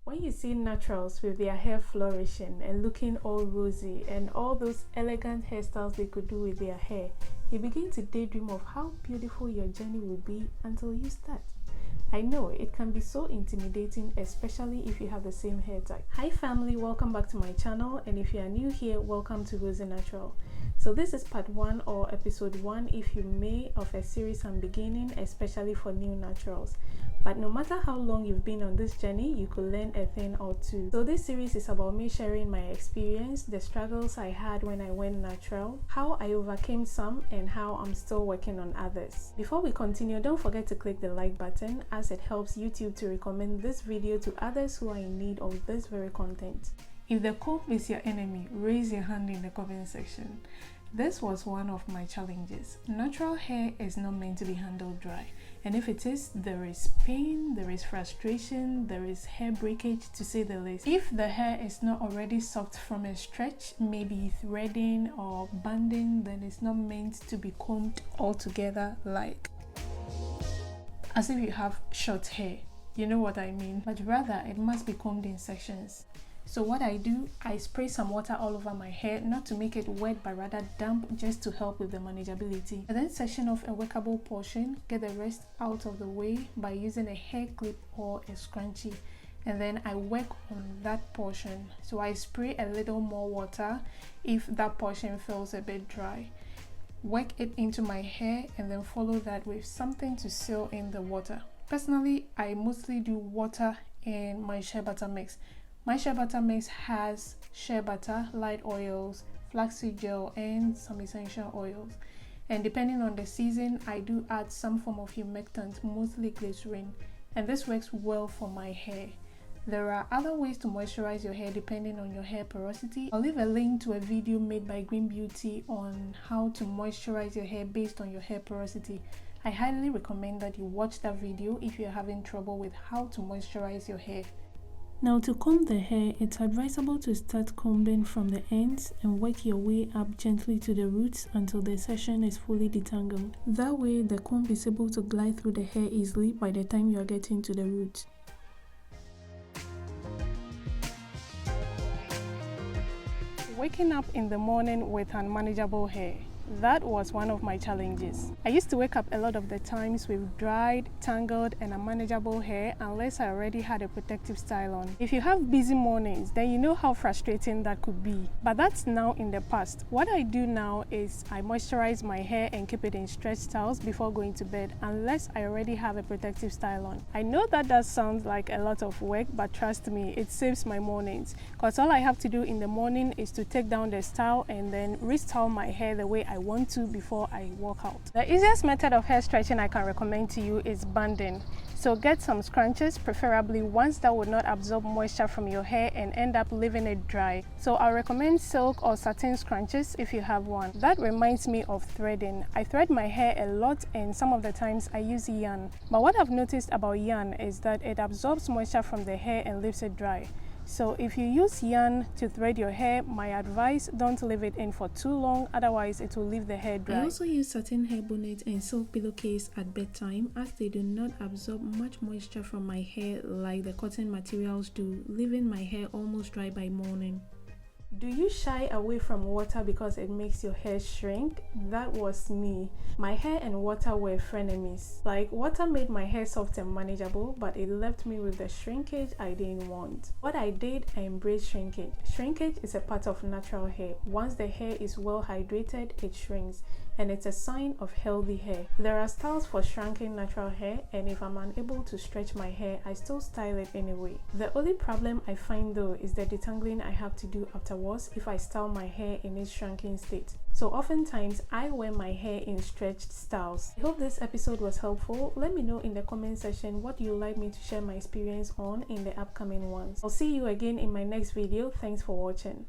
When you see naturals with their hair flourishing and looking all rosy and all those elegant hairstyles they could do with their hair, you begin to daydream of how beautiful your journey will be until you start. I know it can be so intimidating, especially if you have the same hair type. Hi family, welcome back to my channel, and if you are new here, welcome to Rosy Natural. So this is part 1 or episode 1 if you may of a series I'm beginning, especially for new naturals. But no matter how long you've been on this journey, you could learn a thing or two. So this series is about me sharing my experience, the struggles I had when I went natural, how I overcame some, and how I'm still working on others. Before we continue, don't forget to click the like button, as it helps YouTube to recommend this video to others who are in need of this very content. If the comb is your enemy, raise your hand in the comment section. This was one of my challenges. Natural hair is not meant to be handled dry, and if it is, there is pain, there is frustration, there is hair breakage, to say the least. If the hair is not already soft from a stretch, maybe threading or banding, then it's not meant to be combed altogether like as if you have short hair. You know what I mean? But rather, it must be combed in sections. So what I do, I spray some water all over my hair, not to make it wet but rather damp, just to help with the manageability. And then section off a workable portion, get the rest out of the way by using a hair clip or a scrunchie. And then I work on that portion. So I spray a little more water if that portion feels a bit dry. Work it into my hair and then follow that with something to seal in the water. Personally, I mostly do water and my shea butter mix. My shea butter mix has shea butter, light oils, flaxseed gel, and some essential oils. And depending on the season, I do add some form of humectant, mostly glycerin, and this works well for my hair. There are other ways to moisturize your hair depending on your hair porosity. I'll leave a link to a video made by Green Beauty on how to moisturize your hair based on your hair porosity. I highly recommend that you watch that video if you're having trouble with how to moisturize your hair. Now, to comb the hair, it's advisable to start combing from the ends and work your way up gently to the roots until the section is fully detangled. That way, the comb is able to glide through the hair easily by the time you are getting to the roots. Waking up in the morning with unmanageable hair. That was one of my challenges. I used to wake up a lot of the times with dried, tangled, and unmanageable hair unless I already had a protective style on. If you have busy mornings, then you know how frustrating that could be. But that's now in the past. What I do now is I moisturize my hair and keep it in stretch styles before going to bed unless I already have a protective style on. I know that does sound like a lot of work, but trust me, it saves my mornings. Because all I have to do in the morning is to take down the style and then restyle my hair the way I want to before I walk out. The easiest method of hair stretching I can recommend to you is banding. So get some scrunches, preferably ones that would not absorb moisture from your hair and end up leaving it dry. So I recommend silk or satin scrunches if you have one. That reminds me of threading. I thread my hair a lot and some of the times I use yarn. But what I've noticed about yarn is that it absorbs moisture from the hair and leaves it dry. So if you use yarn to thread your hair, my advice, don't leave it in for too long, otherwise it will leave the hair dry. I also use satin hair bonnet and silk pillowcase at bedtime, as they do not absorb much moisture from my hair like the cotton materials do, leaving my hair almost dry by morning. Do you shy away from water because it makes your hair shrink? That was me. My hair and water were frenemies. Like, water made my hair soft and manageable, but it left me with the shrinkage I didn't want. What I did, I embraced shrinkage. Shrinkage is a part of natural hair. Once the hair is well hydrated, it shrinks, and it's a sign of healthy hair. There are styles for shrinking natural hair, and if I'm unable to stretch my hair, I still style it anyway. The only problem I find though is the detangling I have to do afterwards if I style my hair in its shrinking state. So oftentimes I wear my hair in stretched styles. I hope this episode was helpful. Let me know in the comment section what you'd like me to share my experience on in the upcoming ones. I'll see you again in my next video. Thanks for watching.